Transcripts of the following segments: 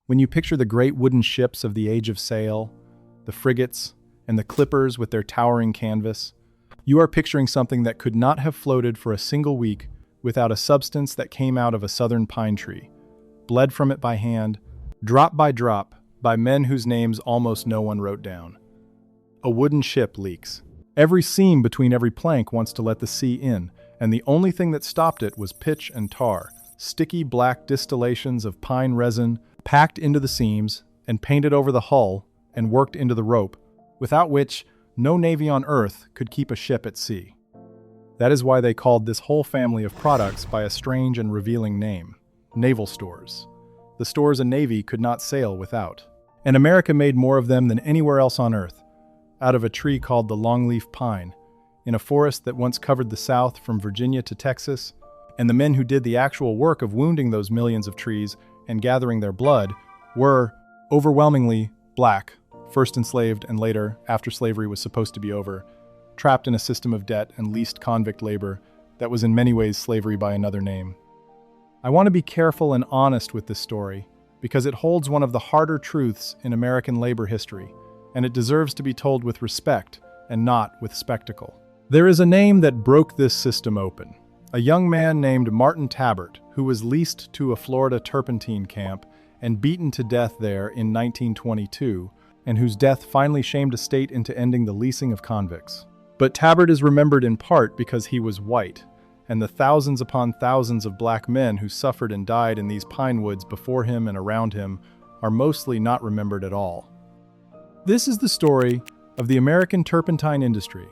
When you picture the great wooden ships of the Age of Sail, the frigates, and the clippers with their towering canvas, you are picturing something that could not have floated for a single week without a substance that came out of a southern pine tree, bled from it by hand, drop by men whose names almost no one wrote down. A wooden ship leaks. Every seam between every plank wants to let the sea in, and the only thing that stopped it was pitch and tar, sticky black distillations of pine resin packed into the seams and painted over the hull and worked into the rope, without which no navy on Earth could keep a ship at sea. That is why they called this whole family of products by a strange and revealing name: naval stores. The stores a navy could not sail without. And America made more of them than anywhere else on Earth, out of a tree called the longleaf pine, in a forest that once covered the South from Virginia to Texas, and the men who did the actual work of wounding those millions of trees and gathering their blood were, overwhelmingly, black, first enslaved and later, after slavery was supposed to be over, trapped in a system of debt and leased convict labor that was in many ways slavery by another name. I want to be careful and honest with this story because it holds one of the harder truths in American labor history, and it deserves to be told with respect and not with spectacle. There is a name that broke this system open. A young man named Martin Tabbert, who was leased to a Florida Turpentine camp and beaten to death there in 1922, and whose death finally shamed a state into ending the leasing of convicts. But Tabbert is remembered in part because he was white, and the thousands upon thousands of black men who suffered and died in these pine woods before him and around him are mostly not remembered at all. This is the story of the American turpentine industry,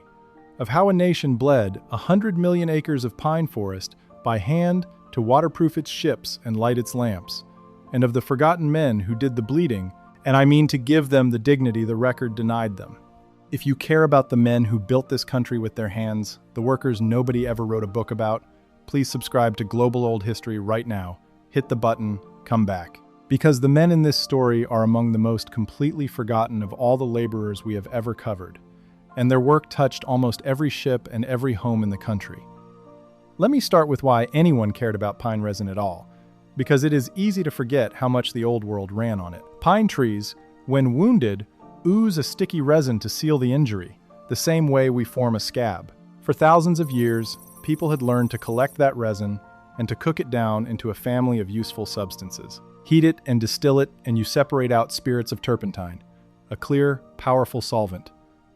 of how a nation bled 100 million acres of pine forest by hand to waterproof its ships and light its lamps, and of the forgotten men who did the bleeding, and I mean to give them the dignity the record denied them. If you care about the men who built this country with their hands, the workers nobody ever wrote a book about, please subscribe to Global Old History right now. Hit the button, come back. Because the men in this story are among the most completely forgotten of all the laborers we have ever covered, and their work touched almost every ship and every home in the country. Let me start with why anyone cared about pine resin at all, because it is easy to forget how much the old world ran on it. Pine trees, when wounded, ooze a sticky resin to seal the injury, the same way we form a scab. For thousands of years, people had learned to collect that resin and to cook it down into a family of useful substances. Heat it and distill it, and you separate out spirits of turpentine, a clear, powerful solvent,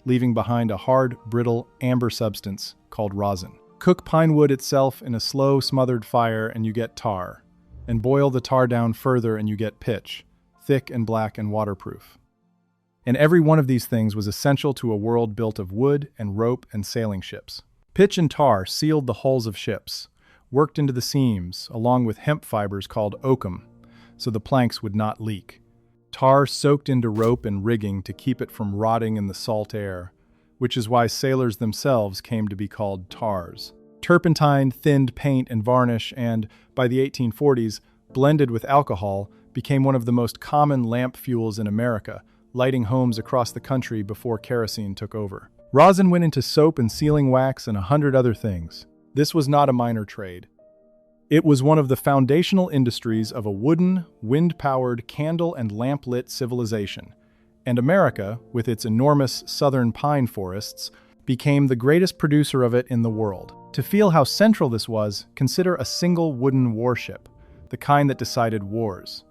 leaving behind a hard, brittle, amber substance called rosin. Cook pine wood itself in a slow, smothered fire and you get tar, and boil the tar down further and you get pitch, thick and black and waterproof. And every one of these things was essential to a world built of wood and rope and sailing ships. Pitch and tar sealed the hulls of ships, worked into the seams, along with hemp fibers called oakum, so the planks would not leak. Tar soaked into rope and rigging to keep it from rotting in the salt air, which is why sailors themselves came to be called tars. Turpentine thinned paint and varnish and, by the 1840s, blended with alcohol, became one of the most common lamp fuels in America, lighting homes across the country before kerosene took over. Rosin went into soap and sealing wax and 100 other things. This was not a minor trade. It was one of the foundational industries of a wooden, wind-powered, candle and lamp-lit civilization, and America, with its enormous southern pine forests, became the greatest producer of it in the world. To feel how central this was, consider a single wooden warship, the kind that decided wars.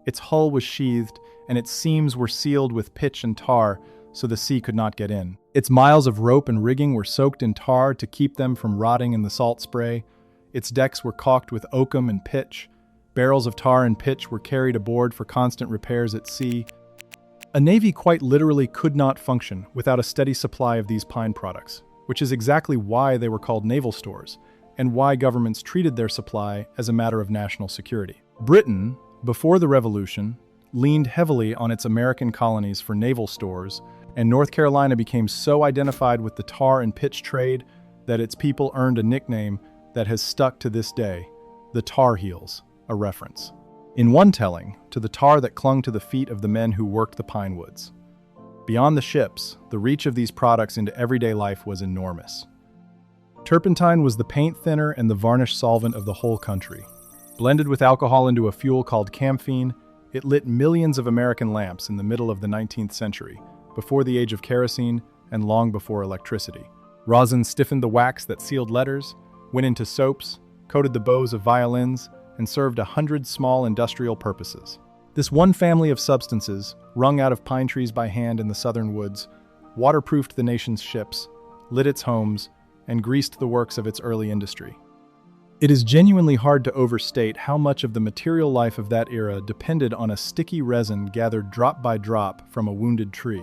Its hull was sheathed, and its seams were sealed with pitch and tar so the sea could not get in. Its miles of rope and rigging were soaked in tar to keep them from rotting in the salt spray. Its decks were caulked with oakum and pitch. Barrels of tar and pitch were carried aboard for constant repairs at sea. A navy quite literally could not function without a steady supply of these pine products, which is exactly why they were called naval stores, and why governments treated their supply as a matter of national security. Britain, before the Revolution, leaned heavily on its American colonies for naval stores, and North Carolina became so identified with the tar and pitch trade that its people earned a nickname that has stuck to this day, the Tar Heels, a reference, in one telling, to the tar that clung to the feet of the men who worked the pine woods. Beyond the ships, the reach of these products into everyday life was enormous. Turpentine was the paint thinner and the varnish solvent of the whole country. Blended with alcohol into a fuel called camphene, It lit millions of American lamps in the middle of the 19th century, before the age of kerosene and long before electricity. Rosin stiffened the wax that sealed letters, went into soaps, coated the bows of violins, and served 100 small industrial purposes. This one family of substances, wrung out of pine trees by hand in the southern woods, waterproofed the nation's ships, lit its homes, and greased the works of its early industry. It is genuinely hard to overstate how much of the material life of that era depended on a sticky resin gathered drop by drop from a wounded tree.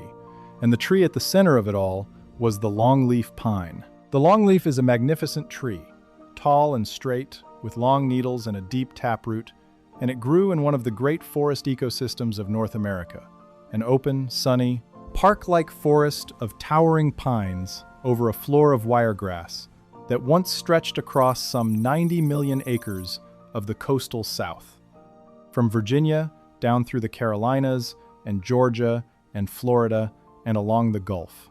And the tree at the center of it all was the longleaf pine. The longleaf is a magnificent tree, tall and straight, with long needles and a deep taproot, and it grew in one of the great forest ecosystems of North America, an open, sunny, park-like forest of towering pines over a floor of wiregrass that once stretched across some 90 million acres of the coastal South. From Virginia down through the Carolinas and Georgia and Florida and along the Gulf.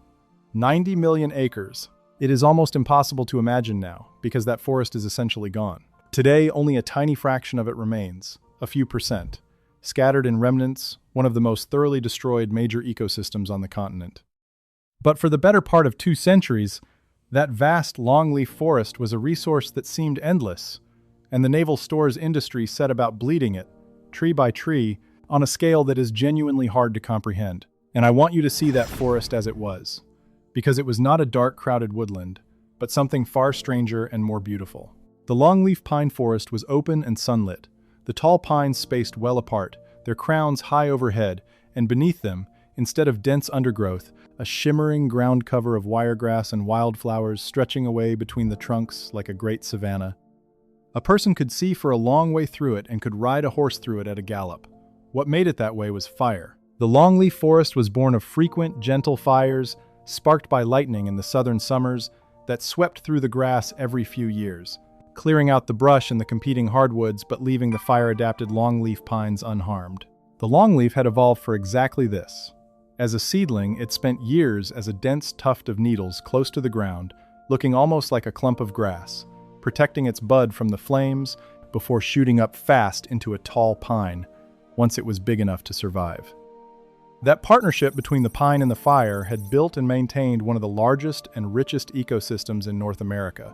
90 million acres. It is almost impossible to imagine now, because that forest is essentially gone. Today, only a tiny fraction of it remains, a few percent, scattered in remnants, one of the most thoroughly destroyed major ecosystems on the continent. But for the better part of 2 centuries, that vast longleaf forest was a resource that seemed endless, and the naval stores industry set about bleeding it, tree by tree, on a scale that is genuinely hard to comprehend. And I want you to see that forest as it was, because it was not a dark, crowded woodland, but something far stranger and more beautiful. The longleaf pine forest was open and sunlit, the tall pines spaced well apart, their crowns high overhead, and beneath them, instead of dense undergrowth, a shimmering ground cover of wiregrass and wildflowers stretching away between the trunks like a great savanna. A person could see for a long way through it and could ride a horse through it at a gallop. What made it that way was fire. The longleaf forest was born of frequent, gentle fires, sparked by lightning in the southern summers, that swept through the grass every few years, clearing out the brush and the competing hardwoods but leaving the fire-adapted longleaf pines unharmed. The longleaf had evolved for exactly this. As a seedling, it spent years as a dense tuft of needles close to the ground, looking almost like a clump of grass, protecting its bud from the flames before shooting up fast into a tall pine, once it was big enough to survive. That partnership between the pine and the fire had built and maintained one of the largest and richest ecosystems in North America,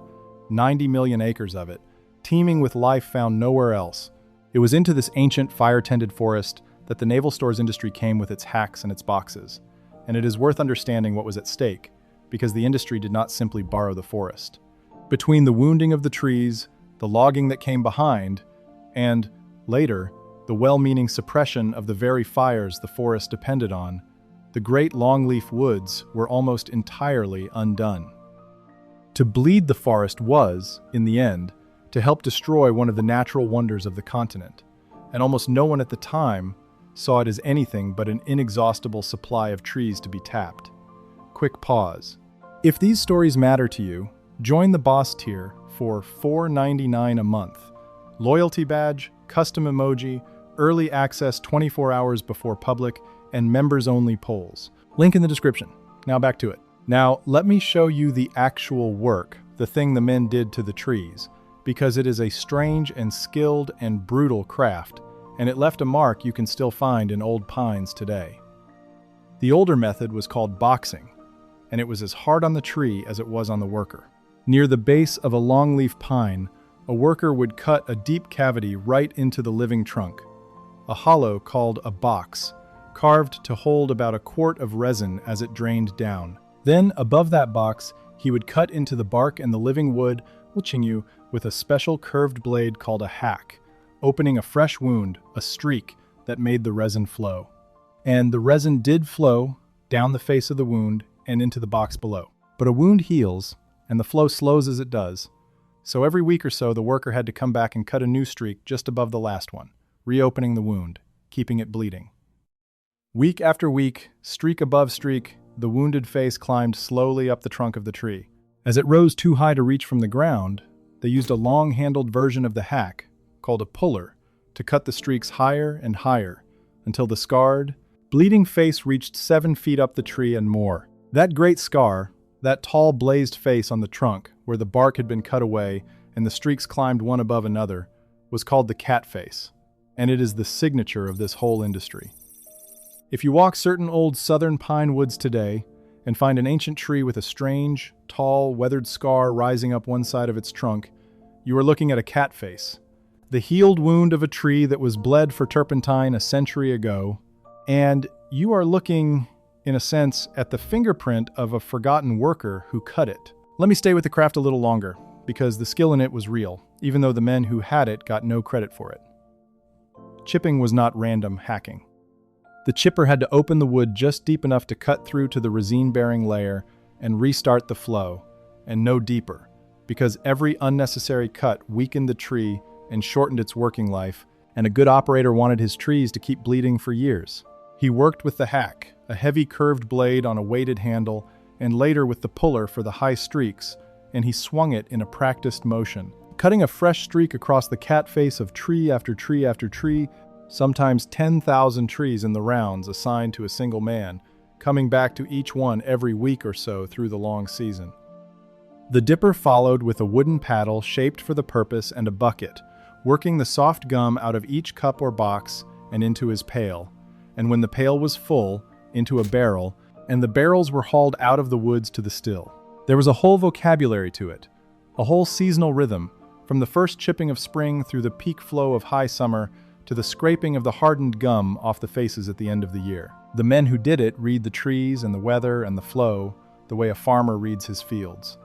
90 million acres of it, teeming with life found nowhere else. It was into this ancient fire-tended forest that the naval stores industry came with its hacks and its boxes, and it is worth understanding what was at stake, because the industry did not simply borrow the forest. Between the wounding of the trees, the logging that came behind, and, later, the well-meaning suppression of the very fires the forest depended on, the great longleaf woods were almost entirely undone. To bleed the forest was, in the end, to help destroy one of the natural wonders of the continent, and almost no one at the time saw it as anything but an inexhaustible supply of trees to be tapped. Quick pause. If these stories matter to you, join the Boss tier for $4.99 a month. Loyalty badge, custom emoji, early access 24 hours before public, and members-only polls. Link in the description. Now back to it. Now, let me show you the actual work, the thing the men did to the trees, because it is a strange and skilled and brutal craft, and it left a mark you can still find in old pines today. The older method was called boxing, and it was as hard on the tree as it was on the worker. Near the base of a longleaf pine, a worker would cut a deep cavity right into the living trunk, a hollow called a box, carved to hold about a quart of resin as it drained down. Then, above that box, he would cut into the bark and the living wood, touching you with a special curved blade called a hack, opening a fresh wound, a streak, that made the resin flow. And the resin did flow down the face of the wound and into the box below. But a wound heals, and the flow slows as it does, so every week or so the worker had to come back and cut a new streak just above the last one, reopening the wound, keeping it bleeding. Week after week, streak above streak, the wounded face climbed slowly up the trunk of the tree. As it rose too high to reach from the ground, they used a long-handled version of the hack, called a puller, to cut the streaks higher and higher, until the scarred, bleeding face reached 7 feet up the tree and more. That great scar, that tall blazed face on the trunk, where the bark had been cut away and the streaks climbed one above another, was called the cat face. and it is the signature of this whole industry. If you walk certain old southern pine woods today and find an ancient tree with a strange, tall, weathered scar rising up one side of its trunk, you are looking at a cat face, the healed wound of a tree that was bled for turpentine a century ago, and you are looking, in a sense, at the fingerprint of a forgotten worker who cut it. Let me stay with the craft a little longer, because the skill in it was real, even though the men who had it got no credit for it. Chipping was not random hacking. The chipper had to open the wood just deep enough to cut through to the resin-bearing layer and restart the flow, and no deeper, because every unnecessary cut weakened the tree and shortened its working life, and a good operator wanted his trees to keep bleeding for years. He worked with the hack, a heavy curved blade on a weighted handle, and later with the puller for the high streaks, and he swung it in a practiced motion, cutting a fresh streak across the cat face of tree after tree after tree, sometimes 10,000 trees in the rounds assigned to a single man, coming back to each one every week or so through the long season. The dipper followed with a wooden paddle shaped for the purpose and a bucket, working the soft gum out of each cup or box and into his pail, and when the pail was full, into a barrel, and the barrels were hauled out of the woods to the still. There was a whole vocabulary to it, a whole seasonal rhythm, from the first chipping of spring through the peak flow of high summer to the scraping of the hardened gum off the faces at the end of the year. The men who did it read the trees and the weather and the flow the way a farmer reads his fields.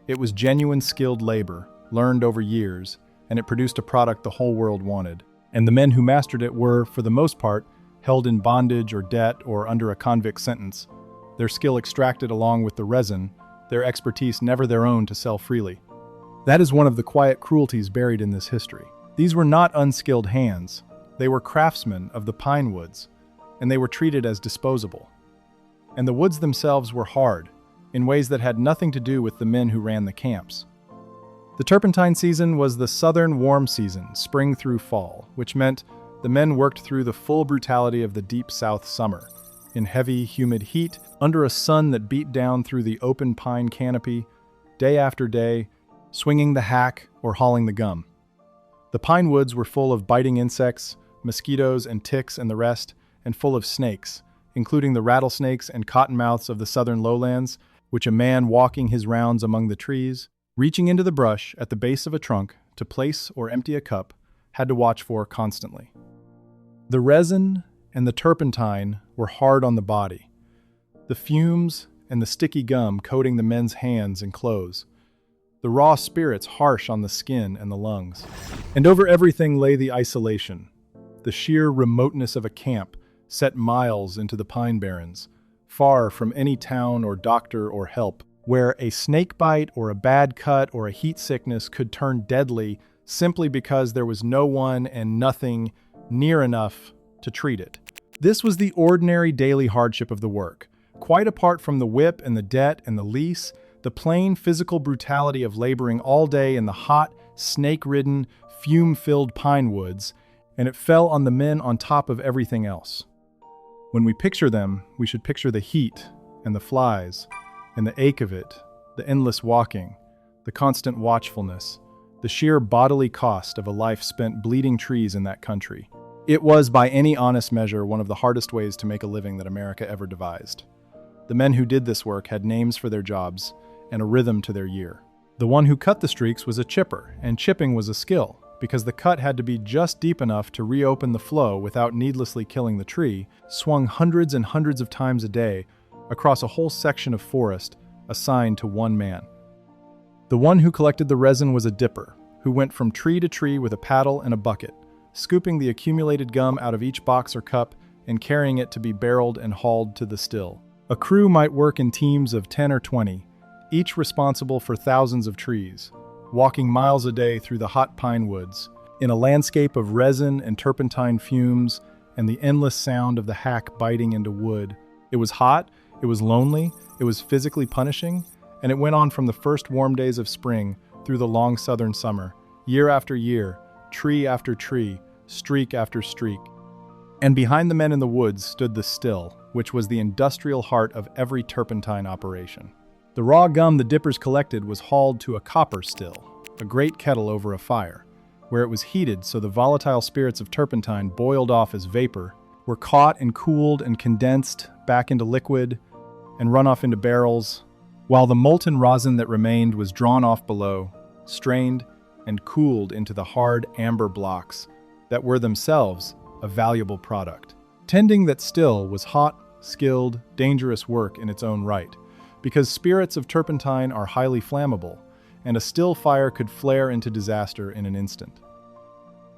It was genuine skilled labor, learned over years, and it produced a product the whole world wanted. And the men who mastered it were, for the most part, held in bondage or debt or under a convict sentence, their skill extracted along with the resin, their expertise never their own to sell freely. That is one of the quiet cruelties buried in this history. These were not unskilled hands. They were craftsmen of the pine woods, and they were treated as disposable. And the woods themselves were hard, in ways that had nothing to do with the men who ran the camps. The turpentine season was the southern warm season, spring through fall, which meant the men worked through the full brutality of the deep south summer, in heavy, humid heat, under a sun that beat down through the open pine canopy, day after day, swinging the hack or hauling the gum. The pine woods were full of biting insects, mosquitoes and ticks and the rest, and full of snakes, including the rattlesnakes and cottonmouths of the southern lowlands, which a man walking his rounds among the trees, reaching into the brush at the base of a trunk to place or empty a cup, had to watch for constantly. The resin and the turpentine were hard on the body, the fumes and the sticky gum coating the men's hands and clothes, the raw spirits harsh on the skin and the lungs. And over everything lay the isolation, the sheer remoteness of a camp set miles into the pine barrens, far from any town or doctor or help, where a snake bite or a bad cut or a heat sickness could turn deadly simply because there was no one and nothing near enough to treat it. This was the ordinary daily hardship of the work, quite apart from the whip and the debt and the lease, the plain physical brutality of laboring all day in the hot, snake-ridden, fume-filled pine woods, and it fell on the men on top of everything else. When we picture them, we should picture the heat and the flies and the ache of it, the endless walking, the constant watchfulness, the sheer bodily cost of a life spent bleeding trees in that country. It was, by any honest measure, one of the hardest ways to make a living that America ever devised. The men who did this work had names for their jobs and a rhythm to their year. The one who cut the streaks was a chipper, and chipping was a skill, because the cut had to be just deep enough to reopen the flow without needlessly killing the tree, swung hundreds and hundreds of times a day across a whole section of forest assigned to one man. The one who collected the resin was a dipper, who went from tree to tree with a paddle and a bucket, scooping the accumulated gum out of each box or cup and carrying it to be barreled and hauled to the still. A crew might work in teams of 10 or 20, each responsible for thousands of trees, walking miles a day through the hot pine woods, in a landscape of resin and turpentine fumes and the endless sound of the hack biting into wood. It was hot, it was lonely, it was physically punishing, and it went on from the first warm days of spring through the long southern summer, year after year, tree after tree, streak after streak. And behind the men in the woods stood the still, which was the industrial heart of every turpentine operation. The raw gum the dippers collected was hauled to a copper still, a great kettle over a fire, where it was heated so the volatile spirits of turpentine boiled off as vapor, were caught and cooled and condensed back into liquid and run off into barrels, while the molten rosin that remained was drawn off below, strained, and cooled into the hard amber blocks that were themselves a valuable product. Tending that still was hot, skilled, dangerous work in its own right, because spirits of turpentine are highly flammable, and a still fire could flare into disaster in an instant.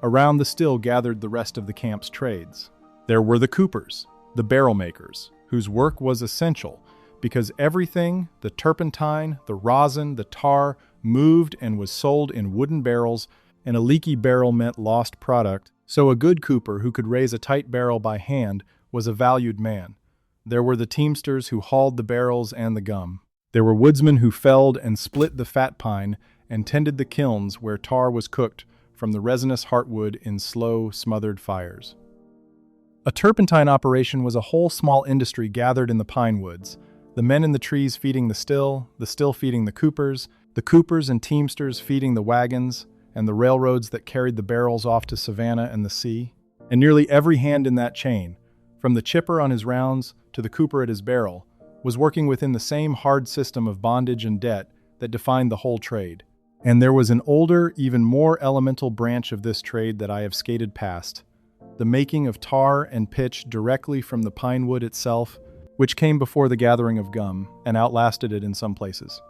Around the still gathered the rest of the camp's trades. There were the coopers, the barrel makers, whose work was essential because everything, the turpentine, the rosin, the tar, moved and was sold in wooden barrels, and a leaky barrel meant lost product, so a good cooper who could raise a tight barrel by hand was a valued man. There were the teamsters who hauled the barrels and the gum. There were woodsmen who felled and split the fat pine and tended the kilns where tar was cooked from the resinous heartwood in slow, smothered fires. A turpentine operation was a whole small industry gathered in the pine woods, the men in the trees feeding the still feeding the coopers and teamsters feeding the wagons, and the railroads that carried the barrels off to Savannah and the sea. And nearly every hand in that chain, from the chipper on his rounds to the cooper at his barrel, was working within the same hard system of bondage and debt that defined the whole trade. And there was an older, even more elemental branch of this trade that I have skated past, the making of tar and pitch directly from the pine wood itself, which came before the gathering of gum and outlasted it in some places.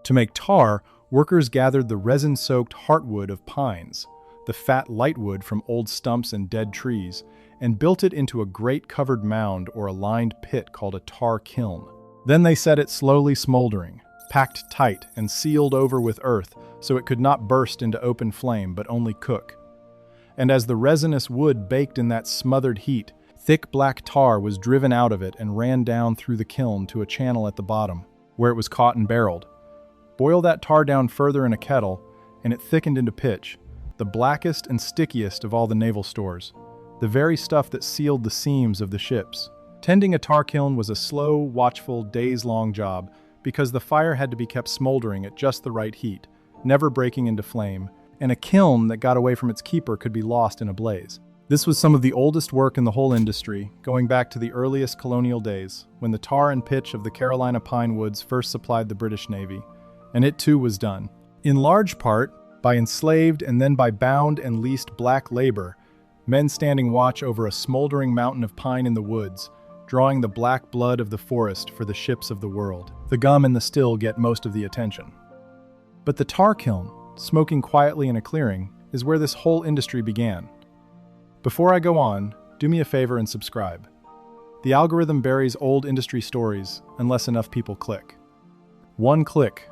To make tar, workers gathered the resin-soaked heartwood of pines, the fat lightwood from old stumps and dead trees, and built it into a great covered mound or a lined pit called a tar kiln. Then they set it slowly smoldering, packed tight and sealed over with earth so it could not burst into open flame but only cook. And as the resinous wood baked in that smothered heat, thick black tar was driven out of it and ran down through the kiln to a channel at the bottom, where it was caught and barreled. Boil that tar down further in a kettle, and it thickened into pitch, the blackest and stickiest of all the naval stores, the very stuff that sealed the seams of the ships. Tending a tar kiln was a slow, watchful, days-long job because the fire had to be kept smoldering at just the right heat, never breaking into flame, and a kiln that got away from its keeper could be lost in a blaze. This was some of the oldest work in the whole industry, going back to the earliest colonial days, when the tar and pitch of the Carolina pine woods first supplied the British Navy, and it too was done, in large part, by enslaved and then by bound and leased black labor, men standing watch over a smoldering mountain of pine in the woods, drawing the black blood of the forest for the ships of the world. The gum and the still get most of the attention. But the tar kiln, smoking quietly in a clearing, is where this whole industry began. Before I go on, do me a favor and subscribe. The algorithm buries old industry stories unless enough people click. One click.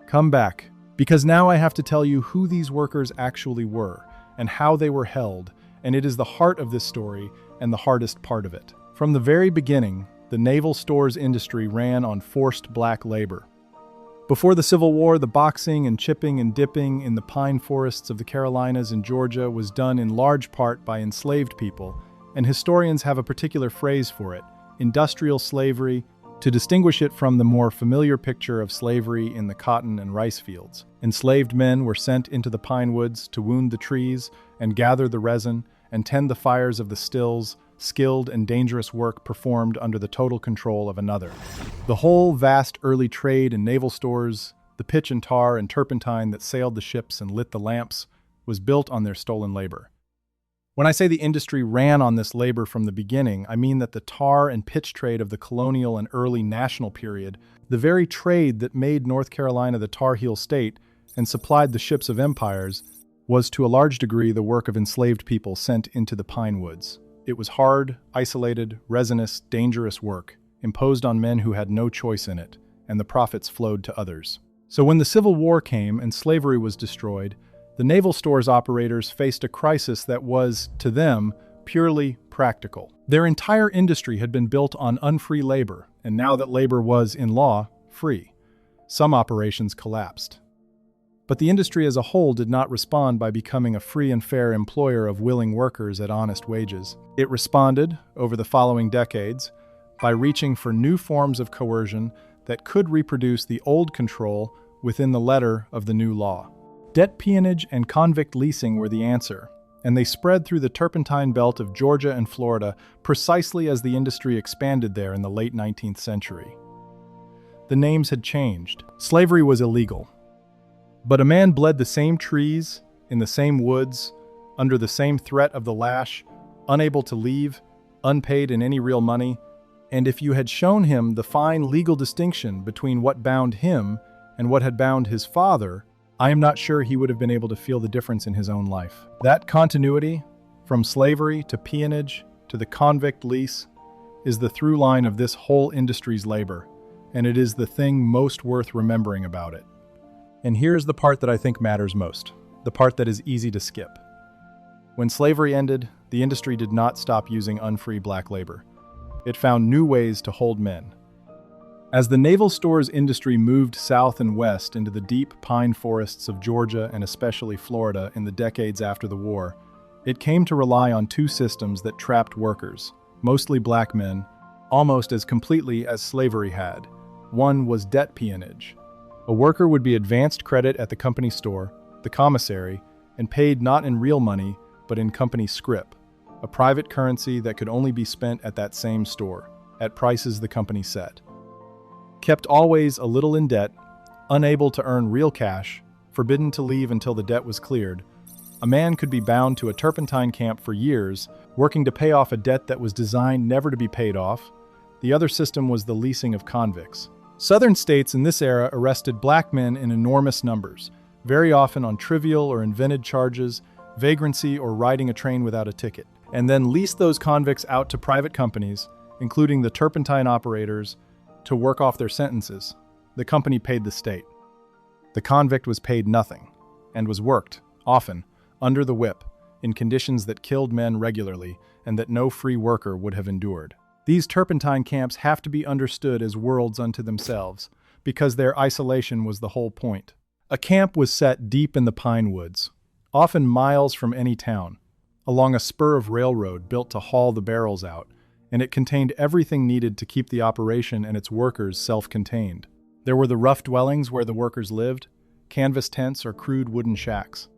Come back, because now I have to tell you who these workers actually were and how they were held, and it is the heart of this story and the hardest part of it. From the very beginning, the naval stores industry ran on forced black labor. Before the Civil War, the boxing and chipping and dipping in the pine forests of the Carolinas and Georgia was done in large part by enslaved people, and historians have a particular phrase for it, industrial slavery, to distinguish it from the more familiar picture of slavery in the cotton and rice fields. Enslaved men were sent into the pine woods to wound the trees and gather the resin and tend the fires of the stills, skilled and dangerous work performed under the total control of another. The whole vast early trade in naval stores, the pitch and tar and turpentine that sailed the ships and lit the lamps, was built on their stolen labor. When I say the industry ran on this labor from the beginning, I mean that the tar and pitch trade of the colonial and early national period, the very trade that made North Carolina the Tar Heel state and supplied the ships of empires, was to a large degree the work of enslaved people sent into the pine woods. It was hard, isolated, resinous, dangerous work, imposed on men who had no choice in it, and the profits flowed to others. So when the Civil War came and slavery was destroyed, the naval stores operators faced a crisis that was, to them, purely practical. Their entire industry had been built on unfree labor, and now that labor was, in law, free, some operations collapsed. But the industry as a whole did not respond by becoming a free and fair employer of willing workers at honest wages. It responded, over the following decades, by reaching for new forms of coercion that could reproduce the old control within the letter of the new law. Debt peonage and convict leasing were the answer, and they spread through the Turpentine belt of Georgia and Florida precisely as the industry expanded there in the late 19th century. The names had changed. Slavery was illegal. But a man bled the same trees, in the same woods, under the same threat of the lash, unable to leave, unpaid in any real money, and if you had shown him the fine legal distinction between what bound him and what had bound his father, I am not sure he would have been able to feel the difference in his own life. That continuity, from slavery to peonage to the convict lease, is the through line of this whole industry's labor, and it is the thing most worth remembering about it. And here's the part that I think matters most, the part that is easy to skip. When slavery ended, the industry did not stop using unfree black labor. It found new ways to hold men. As the naval stores industry moved south and west into the deep pine forests of Georgia and especially Florida in the decades after the war, it came to rely on two systems that trapped workers, mostly black men, almost as completely as slavery had. One was debt peonage. A worker would be advanced credit at the company store, the commissary, and paid not in real money, but in company scrip, a private currency that could only be spent at that same store, at prices the company set. Kept always a little in debt, unable to earn real cash, forbidden to leave until the debt was cleared, a man could be bound to a turpentine camp for years, working to pay off a debt that was designed never to be paid off. The other system was the leasing of convicts. Southern states in this era arrested black men in enormous numbers, very often on trivial or invented charges, vagrancy or riding a train without a ticket, and then leased those convicts out to private companies, including the turpentine operators, to work off their sentences. The company paid the state. The convict was paid nothing, and was worked, often, under the whip, in conditions that killed men regularly and that no free worker would have endured. These turpentine camps have to be understood as worlds unto themselves, because their isolation was the whole point. A camp was set deep in the pine woods, often miles from any town, along a spur of railroad built to haul the barrels out, and it contained everything needed to keep the operation and its workers self-contained. There were the rough dwellings where the workers lived, canvas tents or crude wooden shacks.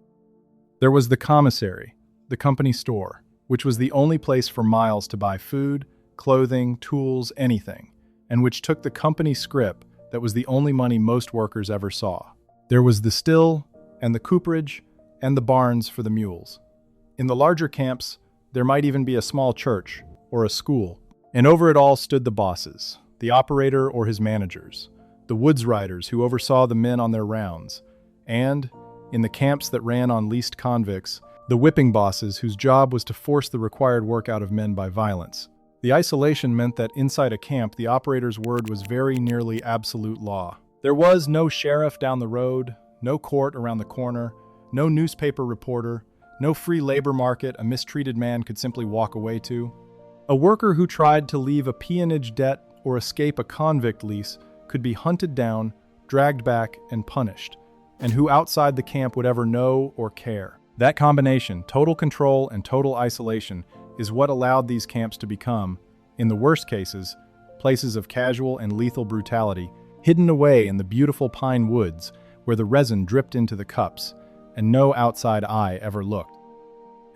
There was the commissary, the company store, which was the only place for miles to buy food, clothing, tools, anything, and which took the company scrip that was the only money most workers ever saw. There was the still, and the cooperage, and the barns for the mules. In the larger camps, there might even be a small church, or a school, and over it all stood the bosses, the operator or his managers, the woods riders who oversaw the men on their rounds, and, in the camps that ran on leased convicts, the whipping bosses whose job was to force the required work out of men by violence. The isolation meant that inside a camp, the operator's word was very nearly absolute law. There was no sheriff down the road, no court around the corner, no newspaper reporter, no free labor market a mistreated man could simply walk away to. A worker who tried to leave a peonage debt or escape a convict lease could be hunted down, dragged back, and punished, and who outside the camp would ever know or care. That combination, total control and total isolation, is what allowed these camps to become, in the worst cases, places of casual and lethal brutality, hidden away in the beautiful pine woods where the resin dripped into the cups, and no outside eye ever looked.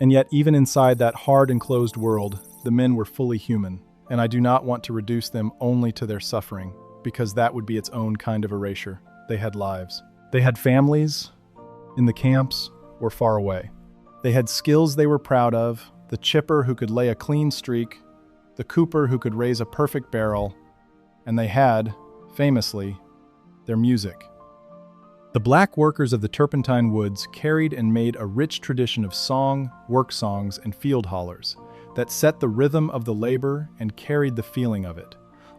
And yet, even inside that hard enclosed world, the men were fully human, and I do not want to reduce them only to their suffering, because that would be its own kind of erasure. They had lives. They had families, in the camps, or far away. They had skills they were proud of, the chipper who could lay a clean streak, the cooper who could raise a perfect barrel, and they had, famously, their music. The black workers of the Turpentine Woods carried and made a rich tradition of song, work songs, and field hollers that set the rhythm of the labor and carried the feeling of it.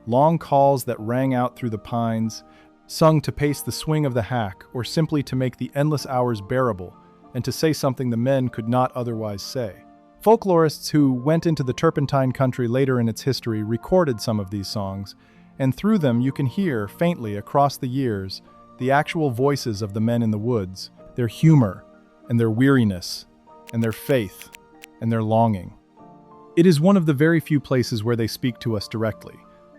Long calls that rang out through the pines, sung to pace the swing of the hack or simply to make the endless hours bearable and to say something the men could not otherwise say. Folklorists who went into the Turpentine country later in its history recorded some of these songs, and through them you can hear, faintly across the years, the actual voices of the men in the woods, their humor, and their weariness, and their faith, and their longing. It is one of the very few places where they speak to us directly,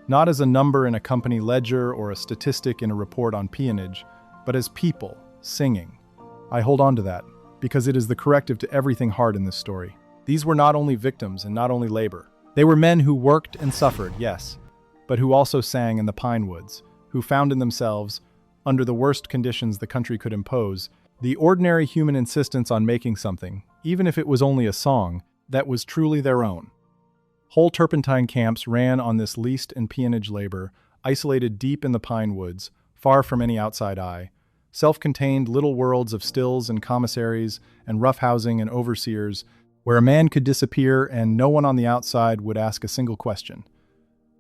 not as a number in a company ledger or a statistic in a report on peonage, but as people, singing, I hold on to that, because it is the corrective to everything hard in this story. These were not only victims and not only labor. They were men who worked and suffered, yes, but who also sang in the pine woods, who found in themselves, under the worst conditions the country could impose, the ordinary human insistence on making something, even if it was only a song, that was truly their own. Whole turpentine camps ran on this leased and peonage labor, isolated deep in the pine woods, far from any outside eye, self-contained little worlds of stills and commissaries and roughhousing and overseers, where a man could disappear and no one on the outside would ask a single question.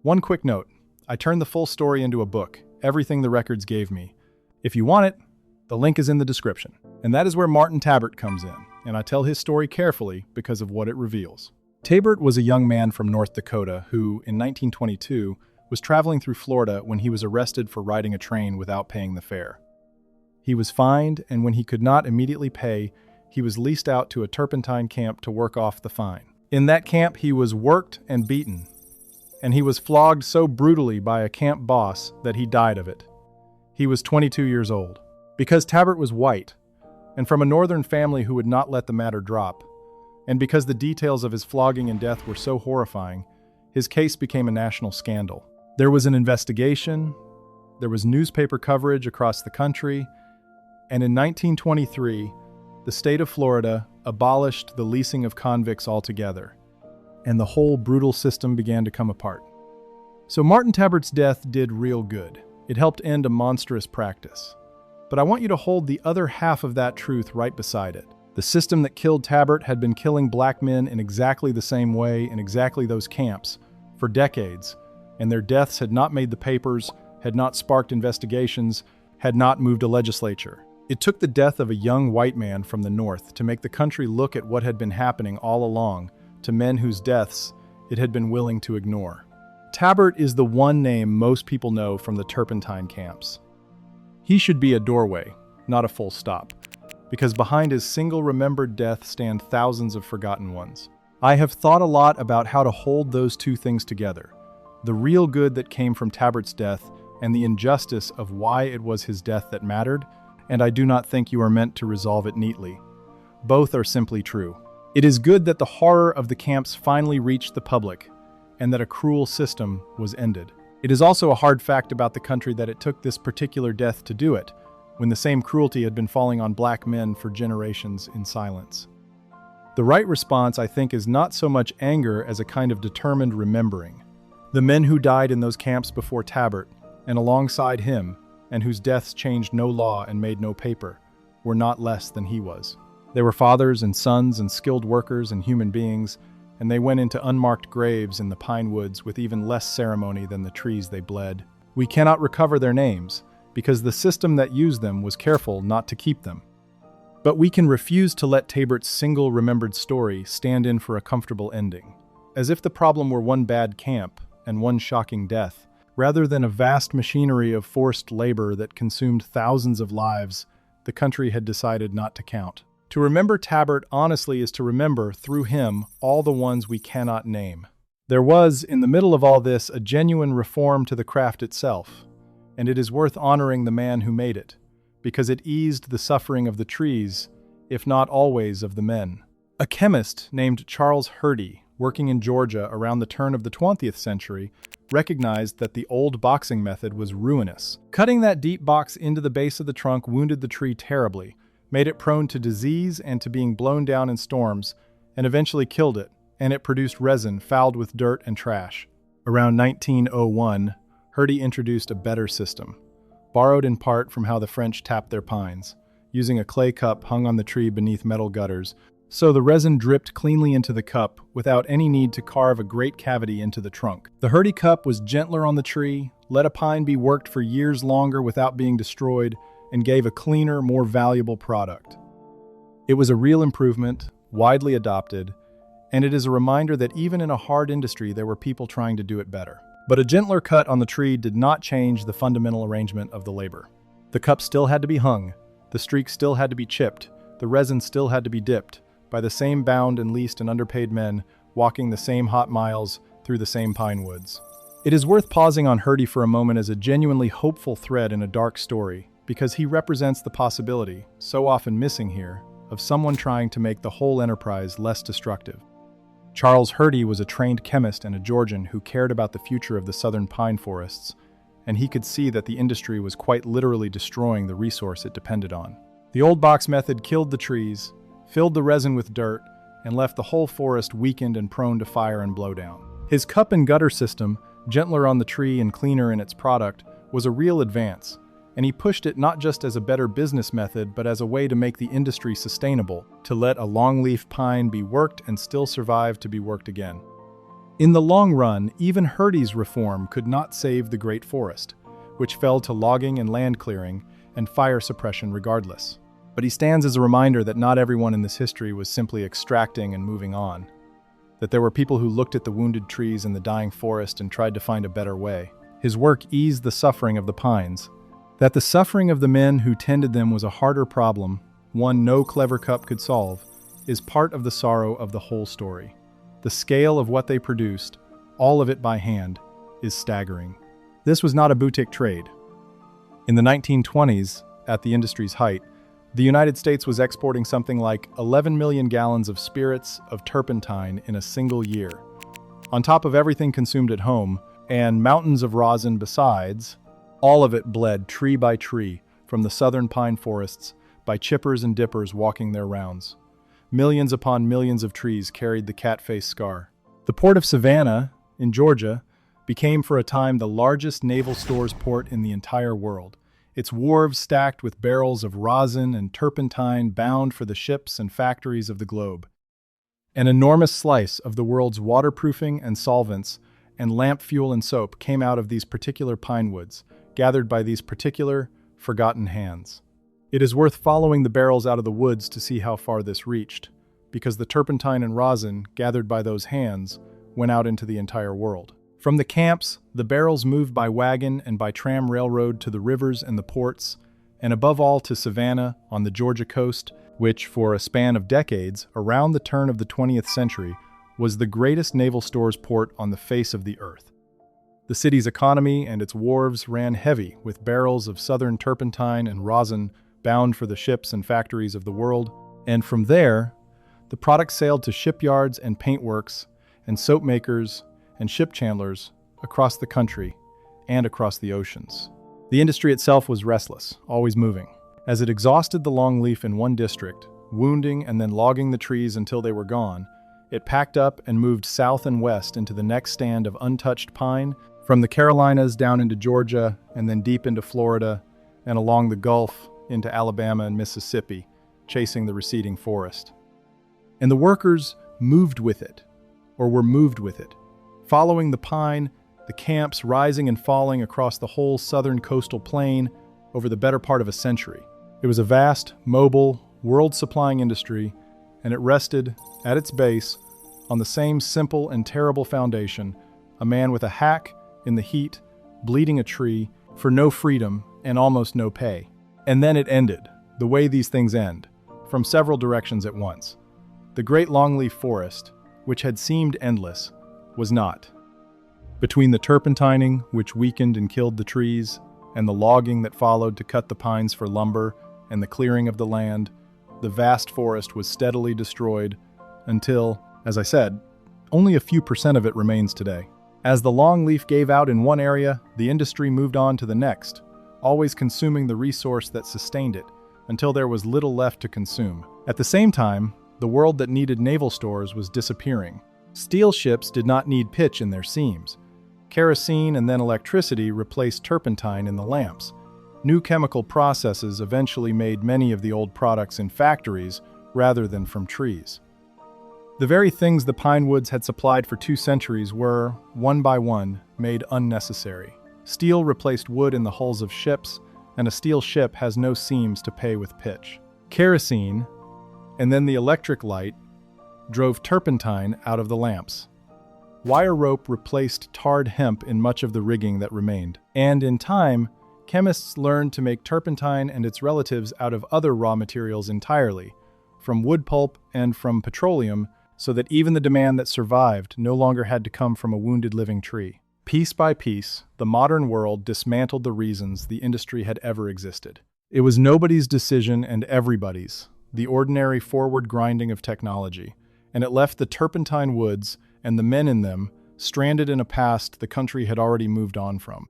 One quick note, I turned the full story into a book, everything the records gave me. If you want it, the link is in the description. And that is where Martin Tabbert comes in, and I tell his story carefully because of what it reveals. Tabbert was a young man from North Dakota who, in 1922, was traveling through Florida when he was arrested for riding a train without paying the fare. He was fined, and when he could not immediately pay, he was leased out to a turpentine camp to work off the fine. In that camp, he was worked and beaten, and he was flogged so brutally by a camp boss that he died of it. He was 22 years old. Because Tabbert was white, and from a northern family who would not let the matter drop, and because the details of his flogging and death were so horrifying, his case became a national scandal. There was an investigation, there was newspaper coverage across the country, and in 1923, the state of Florida abolished the leasing of convicts altogether, and the whole brutal system began to come apart. So Martin Tabbert's death did real good. It helped end a monstrous practice. But I want you to hold the other half of that truth right beside it. The system that killed Tabbert had been killing black men in exactly the same way in exactly those camps for decades, and their deaths had not made the papers, had not sparked investigations, had not moved a legislature. It took the death of a young white man from the North to make the country look at what had been happening all along to men whose deaths it had been willing to ignore. Tabbert is the one name most people know from the turpentine camps. He should be a doorway, not a full stop, because behind his single remembered death stand thousands of forgotten ones. I have thought a lot about how to hold those two things together, the real good that came from Tabbert's death and the injustice of why it was his death that mattered, and I do not think you are meant to resolve it neatly. Both are simply true. It is good that the horror of the camps finally reached the public, and that a cruel system was ended. It is also a hard fact about the country that it took this particular death to do it, when the same cruelty had been falling on black men for generations in silence. The right response, I think, is not so much anger as a kind of determined remembering. The men who died in those camps before Tabbert, and alongside him, and whose deaths changed no law and made no paper, were not less than he was. They were fathers and sons and skilled workers and human beings, and they went into unmarked graves in the pine woods with even less ceremony than the trees they bled. We cannot recover their names, because the system that used them was careful not to keep them. But we can refuse to let Tabbert's single remembered story stand in for a comfortable ending, as if the problem were one bad camp and one shocking death, rather than a vast machinery of forced labor that consumed thousands of lives the country had decided not to count. To remember Tabbert honestly is to remember, through him, all the ones we cannot name. There was, in the middle of all this, a genuine reform to the craft itself, and it is worth honoring the man who made it, because it eased the suffering of the trees, if not always of the men. A chemist named Charles Hurdy, working in Georgia around the turn of the 20th century, recognized that the old boxing method was ruinous. Cutting that deep box into the base of the trunk wounded the tree terribly, made it prone to disease and to being blown down in storms, and eventually killed it, and it produced resin fouled with dirt and trash. Around 1901, Hurdy introduced a better system, borrowed in part from how the French tapped their pines, using a clay cup hung on the tree beneath metal gutters, so the resin dripped cleanly into the cup without any need to carve a great cavity into the trunk. The Hurdy cup was gentler on the tree, let a pine be worked for years longer without being destroyed, and gave a cleaner, more valuable product. It was a real improvement, widely adopted, and it is a reminder that even in a hard industry there were people trying to do it better. But a gentler cut on the tree did not change the fundamental arrangement of the labor. The cup still had to be hung, the streak still had to be chipped, the resin still had to be dipped, by the same bound and leased and underpaid men walking the same hot miles through the same pine woods. It is worth pausing on Hurdy for a moment as a genuinely hopeful thread in a dark story, because he represents the possibility, so often missing here, of someone trying to make the whole enterprise less destructive. Charles Hertie was a trained chemist and a Georgian who cared about the future of the southern pine forests, and he could see that the industry was quite literally destroying the resource it depended on. The old box method killed the trees, filled the resin with dirt, and left the whole forest weakened and prone to fire and blowdown. His cup and gutter system, gentler on the tree and cleaner in its product, was a real advance, and he pushed it not just as a better business method but as a way to make the industry sustainable, to let a longleaf pine be worked and still survive to be worked again. In the long run, even Hertie's reform could not save the great forest, which fell to logging and land clearing and fire suppression regardless. But he stands as a reminder that not everyone in this history was simply extracting and moving on, that there were people who looked at the wounded trees and the dying forest and tried to find a better way. His work eased the suffering of the pines. That the suffering of the men who tended them was a harder problem, one no clever cup could solve, is part of the sorrow of the whole story. The scale of what they produced, all of it by hand, is staggering. This was not a boutique trade. In the 1920s, at the industry's height, the United States was exporting something like 11 million gallons of spirits of turpentine in a single year. On top of everything consumed at home, and mountains of rosin besides, all of it bled tree by tree from the southern pine forests by chippers and dippers walking their rounds. Millions upon millions of trees carried the cat-face scar. The port of Savannah, in Georgia, became for a time the largest naval stores port in the entire world, its wharves stacked with barrels of rosin and turpentine bound for the ships and factories of the globe. An enormous slice of the world's waterproofing and solvents and lamp fuel and soap came out of these particular pine woods, gathered by these particular, forgotten hands. It is worth following the barrels out of the woods to see how far this reached, because the turpentine and rosin, gathered by those hands, went out into the entire world. From the camps, the barrels moved by wagon and by tram railroad to the rivers and the ports, and above all to Savannah on the Georgia coast, which, for a span of decades, around the turn of the 20th century, was the greatest naval stores port on the face of the earth. The city's economy and its wharves ran heavy with barrels of southern turpentine and rosin bound for the ships and factories of the world, and from there, the product sailed to shipyards and paintworks and soap makers and ship chandlers across the country and across the oceans. The industry itself was restless, always moving. As it exhausted the longleaf in one district, wounding and then logging the trees until they were gone, it packed up and moved south and west into the next stand of untouched pine, from the Carolinas down into Georgia and then deep into Florida and along the Gulf into Alabama and Mississippi, chasing the receding forest. And the workers moved with it, or were moved with it, following the pine, the camps rising and falling across the whole southern coastal plain over the better part of a century. It was a vast, mobile, world-supplying industry, and it rested, at its base, on the same simple and terrible foundation, a man with a hack, in the heat, bleeding a tree, for no freedom and almost no pay. And then it ended, the way these things end, from several directions at once. The great longleaf forest, which had seemed endless, was not. Between the turpentining, which weakened and killed the trees, and the logging that followed to cut the pines for lumber, and the clearing of the land, the vast forest was steadily destroyed until, as I said, only a few % of it remains today. As the longleaf gave out in one area, the industry moved on to the next, always consuming the resource that sustained it, until there was little left to consume. At the same time, the world that needed naval stores was disappearing. Steel ships did not need pitch in their seams. Kerosene and then electricity replaced turpentine in the lamps. New chemical processes eventually made many of the old products in factories rather than from trees. The very things the pine woods had supplied for 2 centuries were, one by one, made unnecessary. Steel replaced wood in the hulls of ships, and a steel ship has no seams to pay with pitch. Kerosene, and then the electric light, drove turpentine out of the lamps. Wire rope replaced tarred hemp in much of the rigging that remained. And in time, chemists learned to make turpentine and its relatives out of other raw materials entirely, from wood pulp and from petroleum, so that even the demand that survived no longer had to come from a wounded living tree. Piece by piece, the modern world dismantled the reasons the industry had ever existed. It was nobody's decision and everybody's, the ordinary forward grinding of technology, and it left the Turpentine woods and the men in them stranded in a past the country had already moved on from.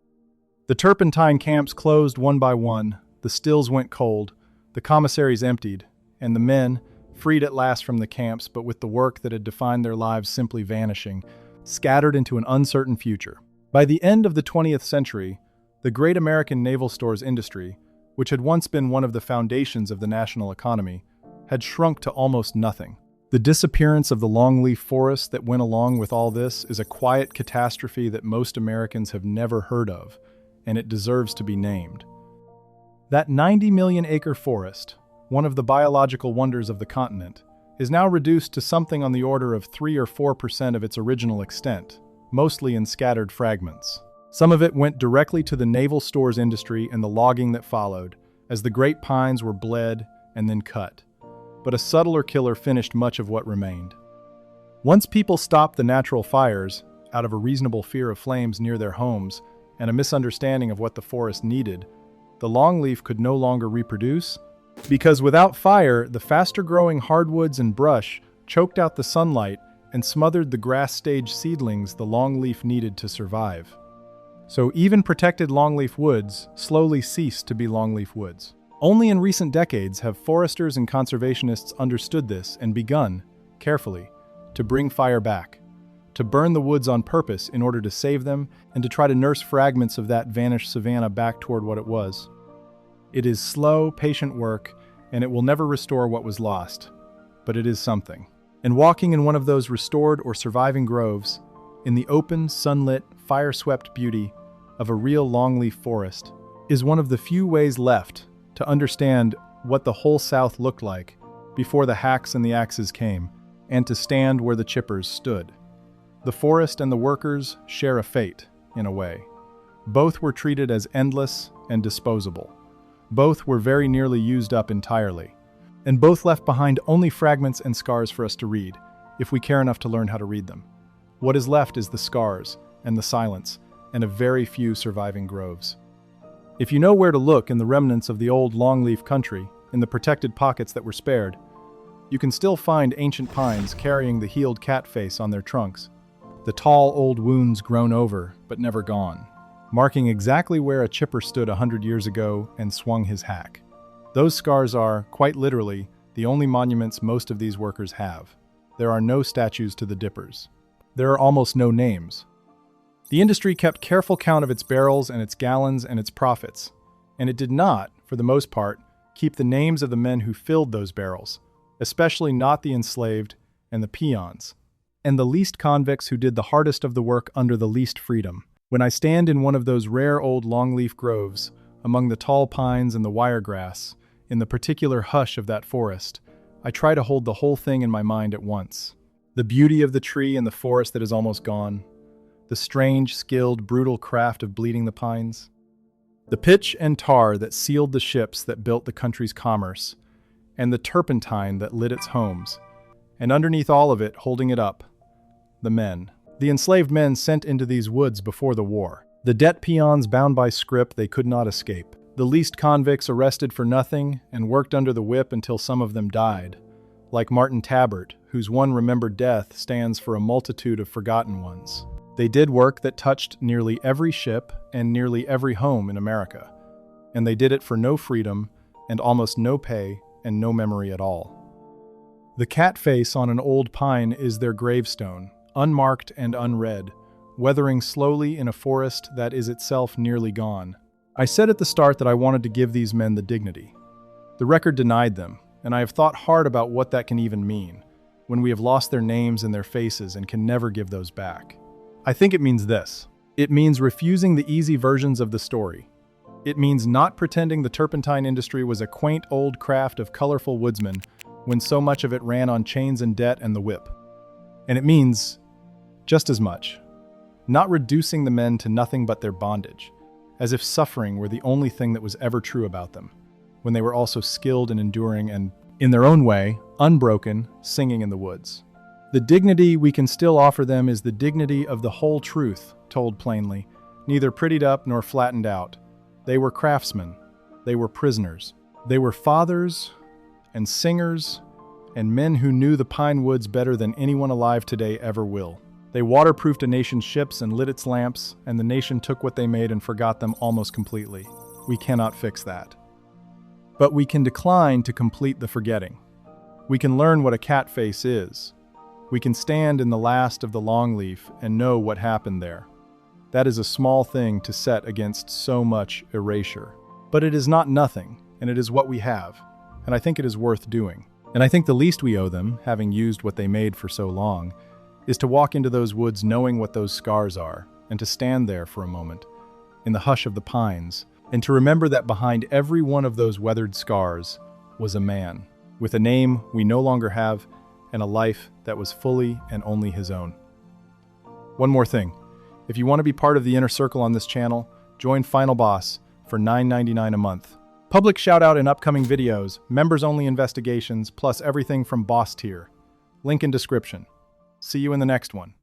The Turpentine camps closed one by one, the stills went cold, the commissaries emptied, and the men, freed at last from the camps but with the work that had defined their lives simply vanishing, scattered into an uncertain future. By the end of the 20th century, the great American naval stores industry, which had once been one of the foundations of the national economy, had shrunk to almost nothing. The disappearance of the longleaf forest that went along with all this is a quiet catastrophe that most Americans have never heard of, and it deserves to be named. That 90 million acre forest, one of the biological wonders of the continent, is now reduced to something on the order of 3 or 4% of its original extent, mostly in scattered fragments. Some of it went directly to the naval stores industry and the logging that followed, as the great pines were bled and then cut. But a subtler killer finished much of what remained. Once people stopped the natural fires, out of a reasonable fear of flames near their homes and a misunderstanding of what the forest needed, the longleaf could no longer reproduce, because without fire, the faster-growing hardwoods and brush choked out the sunlight and smothered the grass-stage seedlings the longleaf needed to survive. So even protected longleaf woods slowly ceased to be longleaf woods. Only in recent decades have foresters and conservationists understood this and begun, carefully, to bring fire back, to burn the woods on purpose in order to save them and to try to nurse fragments of that vanished savanna back toward what it was. It is slow, patient work, and it will never restore what was lost, but it is something. And walking in one of those restored or surviving groves, in the open, sunlit, fire-swept beauty of a real longleaf forest, is one of the few ways left to understand what the whole South looked like before the hacks and the axes came, and to stand where the chippers stood. The forest and the workers share a fate, in a way. Both were treated as endless and disposable. Both were very nearly used up entirely. And both left behind only fragments and scars for us to read, if we care enough to learn how to read them. What is left is the scars, and the silence, and a very few surviving groves. If you know where to look in the remnants of the old longleaf country, in the protected pockets that were spared, you can still find ancient pines carrying the healed cat face on their trunks, the tall old wounds grown over but never gone, marking exactly where a chipper stood 100 years ago and swung his hack. Those scars are, quite literally, the only monuments most of these workers have. There are no statues to the dippers. There are almost no names. The industry kept careful count of its barrels and its gallons and its profits, and it did not, for the most part, keep the names of the men who filled those barrels, especially not the enslaved and the peons, and the least convicts who did the hardest of the work under the least freedom. When I stand in one of those rare old longleaf groves, among the tall pines and the wiregrass, in the particular hush of that forest, I try to hold the whole thing in my mind at once. The beauty of the tree and the forest that is almost gone, the strange, skilled, brutal craft of bleeding the pines, the pitch and tar that sealed the ships that built the country's commerce, and the turpentine that lit its homes, and underneath all of it, holding it up, the men. The enslaved men sent into these woods before the war. The debt peons bound by scrip they could not escape. The least convicts arrested for nothing and worked under the whip until some of them died, like Martin Tabbert, whose one remembered death stands for a multitude of forgotten ones. They did work that touched nearly every ship and nearly every home in America, and they did it for no freedom and almost no pay and no memory at all. The cat face on an old pine is their gravestone, unmarked and unread, weathering slowly in a forest that is itself nearly gone. I said at the start that I wanted to give these men the dignity. The record denied them, and I have thought hard about what that can even mean, when we have lost their names and their faces and can never give those back. I think it means this. It means refusing the easy versions of the story. It means not pretending the turpentine industry was a quaint old craft of colorful woodsmen when so much of it ran on chains and debt and the whip. And it means, just as much, not reducing the men to nothing but their bondage, as if suffering were the only thing that was ever true about them, when they were also skilled and enduring and, in their own way, unbroken, singing in the woods. The dignity we can still offer them is the dignity of the whole truth, told plainly, neither prettied up nor flattened out. They were craftsmen. They were prisoners. They were fathers and singers and men who knew the pine woods better than anyone alive today ever will. They waterproofed a nation's ships and lit its lamps, and the nation took what they made and forgot them almost completely. We cannot fix that. But we can decline to complete the forgetting. We can learn what a cat face is. We can stand in the last of the longleaf and know what happened there. That is a small thing to set against so much erasure. But it is not nothing, and it is what we have, and I think it is worth doing. And I think the least we owe them, having used what they made for so long, is to walk into those woods knowing what those scars are, and to stand there for a moment, in the hush of the pines, and to remember that behind every one of those weathered scars was a man, with a name we no longer have, and a life that was fully and only his own. One more thing. If you want to be part of the inner circle on this channel, join Final Boss for $9.99 a month. Public shout-out in upcoming videos, members-only investigations, plus everything from boss tier. Link in description. See you in the next one.